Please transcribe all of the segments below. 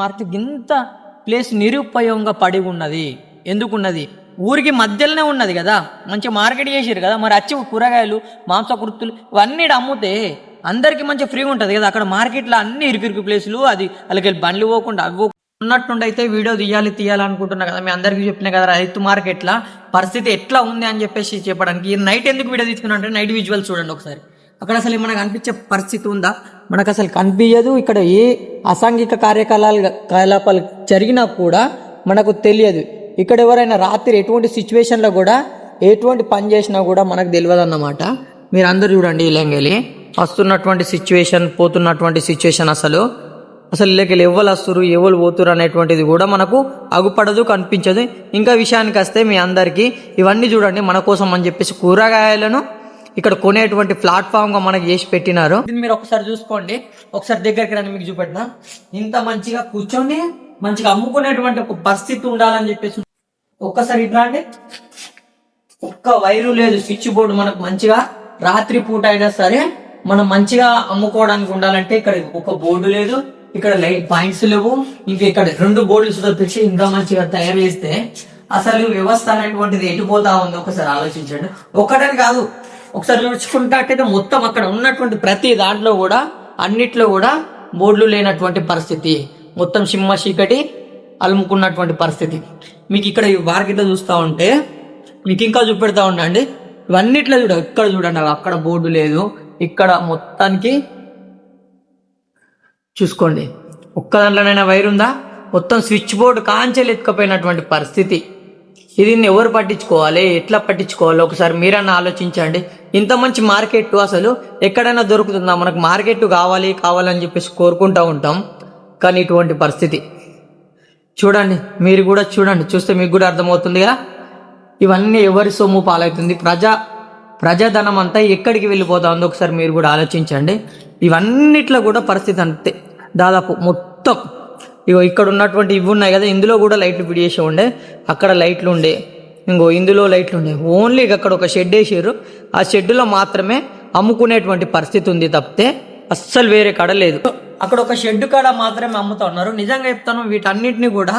Market ఇంత place నిరుపయోగంగా పడి ఉన్నది. ఎందుకున్నది? ఊరికి మధ్యలోనే ఉన్నది కదా, మంచి మార్కెట్ చేసారు కదా. మరి వచ్చి కూరగాయలు, మాంసకృత్తులు ఇవన్నీ అమ్ముతే అందరికి మంచి ఫ్రీగా ఉంటుంది కదా. అక్కడ మార్కెట్లో అన్ని ఇరుకు ప్లేసులు, అది అలాగే బండ్లు పోకుండా అవి ఉన్నట్టుండైతే వీడియో తీయాలనుకుంటున్నా కదా. మీ అందరికీ చెప్పినా కదా, రైతు మార్కెట్ల పరిస్థితి ఎట్లా ఉంది అని చెప్పేసి చెప్పడానికి. నైట్ ఎందుకు వీడియో తీసుకున్నా అంటే నైట్ విజువల్స్ చూడండి ఒకసారి. అక్కడ అసలు మనకు అనిపించే పరిస్థితి ఉందా? మనకు అసలు కనిపించదు. ఇక్కడ ఏ అసాంఘిక కార్యకలాపాలు జరిగినా కూడా మనకు తెలియదు. ఇక్కడ ఎవరైనా రాత్రి ఎటువంటి సిచ్యువేషన్లో కూడా ఎటువంటి పని చేసినా కూడా మనకు తెలియదు అన్నమాట. మీరు అందరూ చూడండి, ఇలాంగెళ్ళి వస్తున్నటువంటి సిచ్యువేషన్, పోతున్నటువంటి సిచ్యువేషన్, అసలు ఇలాగెళ్ళి ఎవరు వస్తురు ఎవరు పోతురు అనేటువంటిది కూడా మనకు అగుపడదు, కనిపించదు. ఇంకా విషయానికి వస్తే మీ అందరికీ ఇవన్నీ చూడండి, మన కోసం అని చెప్పేసి కూరగాయలను ఇక్కడ కొనేటువంటి ప్లాట్ఫామ్గా మనకి చేసి పెట్టినారు. మీరు ఒకసారి చూసుకోండి, ఒకసారి దగ్గరికి రండి, మీకు చూపెట్టినా. ఇంత మంచిగా కూర్చొని మంచిగా అమ్ముకునేటువంటి ఒక పరిస్థితి ఉండాలని చెప్పేసి ఒక్కసారి ఇట్లా అండి. ఒక్క వైరు లేదు, స్విచ్ బోర్డు మనకు మంచిగా రాత్రి పూట అయినా సరే మనం మంచిగా అమ్ముకోవడానికి ఉండాలంటే ఇక్కడ ఒక బోర్డు లేదు, ఇక్కడ లైట్ పాయింట్స్ లేవు. ఇంకా ఇక్కడ 2 బోర్డులు చూపించి ఇంకా మంచిగా తయారు చేస్తే అసలు వ్యవస్థ అనేటువంటిది ఎటుపోతా ఉంది ఒకసారి ఆలోచించండి. ఒక్కటని కాదు, ఒకసారి చూసుకుంటే మొత్తం అక్కడ ఉన్నటువంటి ప్రతి దాంట్లో కూడా అన్నిట్లో కూడా బోర్డులు లేనటువంటి పరిస్థితి, మొత్తం సింహ చీకటి అలుముకున్నటువంటి పరిస్థితి. మీకు ఇక్కడ ఈ మార్కెట్లో చూస్తూ ఉంటే మీకు ఇంకా చూపెడతా ఉండండి. ఇవన్నిట్లో ఇక్కడ చూడండి, అక్కడ బోర్డు లేదు, ఇక్కడ మొత్తానికి చూసుకోండి. ఒక్క దాంట్లోనైనా వైర్ ఉందా? మొత్తం స్విచ్ బోర్డు కాంచెలు ఎత్తుకపోయినటువంటి పరిస్థితి. ఇది ఎవరు పట్టించుకోవాలి, ఎట్లా పట్టించుకోవాలి ఒకసారి మీరన్నా ఆలోచించండి. ఇంత మంచి మార్కెట్ అసలు ఎక్కడైనా దొరుకుతుందా? మనకు మార్కెట్ కావాలని చెప్పేసి కోరుకుంటూ ఉంటాం, కానీ ఇటువంటి పరిస్థితి చూడండి. మీరు కూడా చూడండి, చూస్తే మీకు కూడా అర్థమవుతుంది కదా. ఇవన్నీ ఎవరి సొమ్ము పాలవుతుంది? ప్రజాధనం అంతా ఎక్కడికి వెళ్ళిపోతా ఉందో ఒకసారి మీరు కూడా ఆలోచించండి. ఇవన్నిట్లో కూడా పరిస్థితి అంతే దాదాపు మొత్తం. ఇక్కడ ఉన్నటువంటి ఇవి ఉన్నాయి కదా, ఇందులో కూడా లైట్లు ఫిట్ చేసి ఉండే, అక్కడ లైట్లు ఉండే, ఇందులో లైట్లు ఉండే. ఓన్లీ అక్కడ ఒక షెడ్ వేసారు, ఆ షెడ్లో మాత్రమే అమ్ముకునేటువంటి పరిస్థితి ఉంది తప్పితే అస్సలు వేరే కాడ లేదు. అక్కడ ఒక షెడ్ కాడ మాత్రమే అమ్ముతా ఉన్నారు. నిజంగా చెప్తాను, వీటన్నిటిని కూడా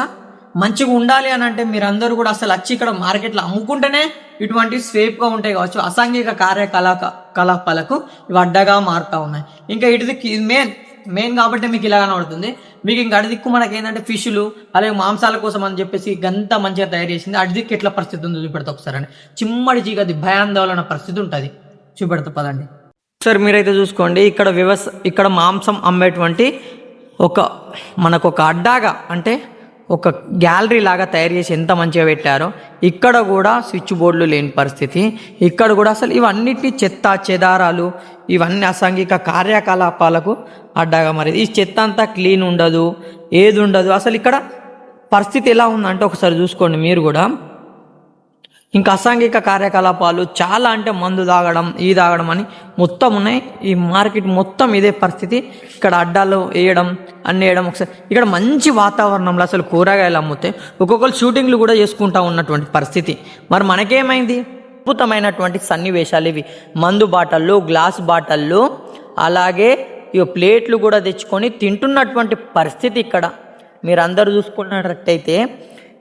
మంచిగా ఉండాలి అని అంటే మీరందరూ కూడా అసలు వచ్చి ఇక్కడ మార్కెట్లో అమ్ముకుంటేనే ఇటువంటి సేఫ్గా ఉంటాయి కావచ్చు. అసాంఘిక కార్యకలాపాలకు ఇవి అడ్డగా మారుతూ ఉన్నాయి. ఇంకా ఇటుదిక్కు మెయిన్ కాబట్టి మీకు ఇలా కనబడుతుంది. మీకు ఇంకా అడిదిక్కు మనకి ఏంటంటే ఫిష్లు అలాగే మాంసాల కోసం అని చెప్పేసి గంత మంచిగా తయారు చేసింది. అడిదిక్కు ఎట్లా పరిస్థితి ఉందో చూపెడతా ఒకసారి అండి. చిమ్మడి చీకటి భయాందోళన పరిస్థితి ఉంటుంది, చూపెడతా పదండి. సరే మీరైతే చూసుకోండి, ఇక్కడ మాంసం అమ్మేటువంటి మనకు ఒక అడ్డాగా అంటే ఒక గ్యాలరీ లాగా తయారు చేసి ఎంత మంచిగా పెట్టారో. ఇక్కడ కూడా స్విచ్ బోర్డులు లేని పరిస్థితి. ఇక్కడ కూడా అసలు ఇవన్నిటిని చెత్త చెదారాలు, ఇవన్నీ అసాంఘిక కార్యకలాపాలకు అడ్డాగా. మరి ఈ చెత్త అంతా క్లీన్ ఉండదు, ఏది ఉండదు. అసలు ఇక్కడ పరిస్థితి ఎలా ఉందంటే ఒకసారి చూసుకోండి మీరు కూడా. ఇంకా అసాంఘిక కార్యకలాపాలు చాలా, అంటే మందు తాగడం, తాగడం అని మొత్తం ఉన్నాయి. ఈ మార్కెట్ మొత్తం ఇదే పరిస్థితి. ఇక్కడ అడ్డాలు వేయడం, అన్ని వేయడం. ఒకసారి ఇక్కడ మంచి వాతావరణంలో అసలు కూరగాయలు అమ్ముతే ఒక్కొక్కరు షూటింగ్లు కూడా చేసుకుంటూ ఉన్నటువంటి పరిస్థితి. మరి మనకేమైంది? అద్భుతమైనటువంటి సన్నివేశాలు ఇవి. మందు బాటళ్ళు, గ్లాస్ బాటళ్ళు, అలాగే ప్లేట్లు కూడా తెచ్చుకొని తింటున్నటువంటి పరిస్థితి ఇక్కడ మీరందరూ చూసుకున్నట్టయితే.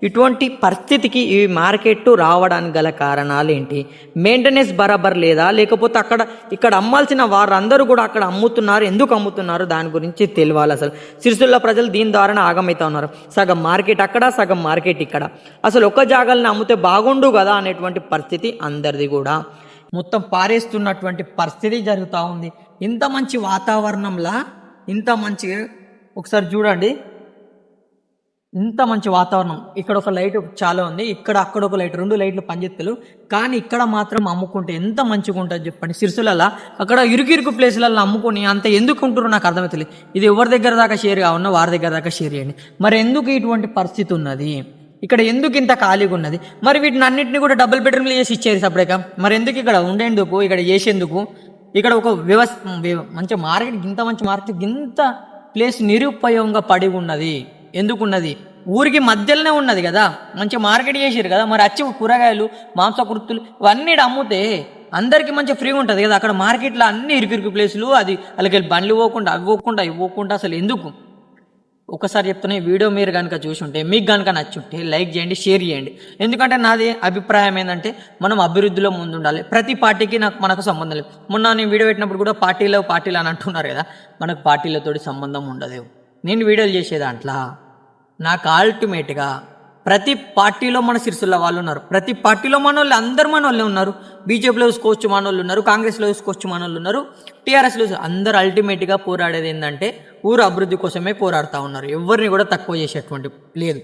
ఇటువంటి పరిస్థితికి ఈ మార్కెట్ రావడానికి గల కారణాలు ఏంటి? మెయింటెనెన్స్ బరాబర్ లేదా, లేకపోతే ఇక్కడ అమ్మాల్సిన వారందరూ కూడా అక్కడ అమ్ముతున్నారు, ఎందుకు అమ్ముతున్నారు దాని గురించి తెలియాలి. అసలు సిరిసిల్ల ప్రజలు దీని ద్వారానే ఆగమవుతా ఉన్నారు. సగం మార్కెట్ అక్కడ, సగం మార్కెట్ ఇక్కడ. అసలు ఒక జాగాలను అమ్మితే బాగుండు కదా అనేటువంటి పరిస్థితి అందరిది కూడా. మొత్తం పారేస్తున్నటువంటి పరిస్థితి జరుగుతూ ఉంది. ఇంత మంచి వాతావరణంలో ఇంత మంచి, ఒకసారి చూడండి, ఇంత మంచి వాతావరణం. ఇక్కడ ఒక లైట్ చాలా ఉంది, అక్కడ ఒక లైట్, 2 లైట్లు పనిచేత్తలు. కానీ ఇక్కడ మాత్రం అమ్ముకుంటే ఎంత మంచిగా ఉంటుంది చెప్పండి. సిరిసిల్ల అక్కడ ఇరుకు ప్లేసులలో అమ్ముకొని అంత ఎందుకు ఉంటున్నారో నాకు అర్థమవుతుంది. ఇది ఎవరి దగ్గర దాకా షేర్ కావున్నా వారి దగ్గర దాకా షేర్ చేయండి. మరి ఎందుకు ఇటువంటి పరిస్థితి ఉన్నది? ఇక్కడ ఎందుకు ఇంత ఖాళీగా ఉన్నది? మరి వీటిని అన్నింటినీ కూడా డబుల్ బెడ్రూమ్లు చేసి ఇచ్చేది సపరేట్గా. మరి ఎందుకు ఇక్కడ ఉండేందుకు, ఇక్కడ చేసేందుకు? ఇక్కడ ఒక మంచి మార్కెట్, ఇంత మంచి మార్కెట్, ఇంత ప్లేస్ నిరుపయోగంగా పడి ఉన్నది. ఎందుకున్నది? ఊరికి మధ్యలోనే ఉన్నది కదా, మంచి మార్కెట్ చేసారు కదా. మరి వచ్చి కూరగాయలు, మాంసకృత్తులు ఇవన్నీ అమ్ముతే అందరికి మంచి ఫ్రీగా ఉంటుంది కదా. అక్కడ మార్కెట్లో అన్ని ఇరుకు ప్లేసులు, అది అలాగే బండ్లు పోకుండా అవి పోకుండా ఇవి పోకుండా అసలు ఎందుకు? ఒకసారి చెప్తున్నా, ఈ వీడియో మీరు కనుక చూసుంటే, మీకు కనుక నచ్చుంటే లైక్ చేయండి, షేర్ చేయండి. ఎందుకంటే నాది అభిప్రాయం ఏంటంటే మనం అభివృద్ధిలో ముందుండాలి. ప్రతి పార్టీకి మనకు సంబంధం లేదు. మొన్న నేను వీడియో పెట్టినప్పుడు కూడా పార్టీలు అని అంటున్నారు కదా, మనకు పార్టీలతోటి సంబంధం ఉండదు. నేను వీడియోలు చేసే దాంట్లో నాకు అల్టిమేట్గా ప్రతి పార్టీలో మన సిరిసిల్ల వాళ్ళు ఉన్నారు, ప్రతి పార్టీలో మన వాళ్ళు, అందరు మన వాళ్ళే ఉన్నారు. బీజేపీలో చూసుకోవచ్చు మన వాళ్ళు ఉన్నారు, కాంగ్రెస్లో చూసుకోవచ్చు మన వాళ్ళు ఉన్నారు, టీఆర్ఎస్లో అందరు అల్టిమేట్గా పోరాడేది ఏంటంటే ఊరు అభివృద్ధి కోసమే పోరాడుతూ ఉన్నారు. ఎవరిని కూడా తక్కువ చేసేటువంటి లేదు.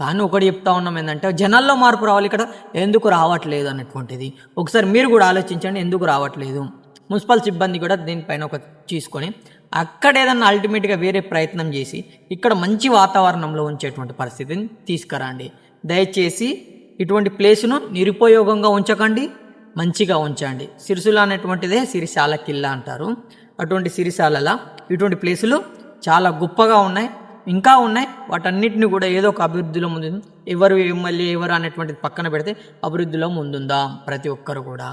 కానీ ఒకటి చెప్తా ఉన్నాం ఏంటంటే జనాల్లో మార్పు రావాలి, ఇక్కడ ఎందుకు రావట్లేదు అనేటువంటిది ఒకసారి మీరు కూడా ఆలోచించండి. ఎందుకు రావట్లేదు? మున్సిపల్ సిబ్బంది కూడా దీనిపైన ఒక తీసుకొని అక్కడ ఏదన్నా అల్టిమేట్గా వేరే ప్రయత్నం చేసి ఇక్కడ మంచి వాతావరణంలో ఉంచేటువంటి పరిస్థితిని తీసుకురండి. దయచేసి ఇటువంటి ప్లేస్ను నిరుపయోగంగా ఉంచకండి, మంచిగా ఉంచండి. సిరిసిల్ల అనేటువంటిదే సిరిశాల కిల్లా అంటారు. అటువంటి సిరిశాలలో ఇటువంటి ప్లేసులు చాలా గొప్పగా ఉన్నాయి, ఇంకా ఉన్నాయి. వాటన్నిటిని కూడా ఏదో ఒక అభివృద్ధిలో ముందు ఎవరు ఎమ్మెల్యే ఎవరు అనేటువంటిది పక్కన పెడితే అభివృద్ధిలో ముందుందాం ప్రతి ఒక్కరు కూడా.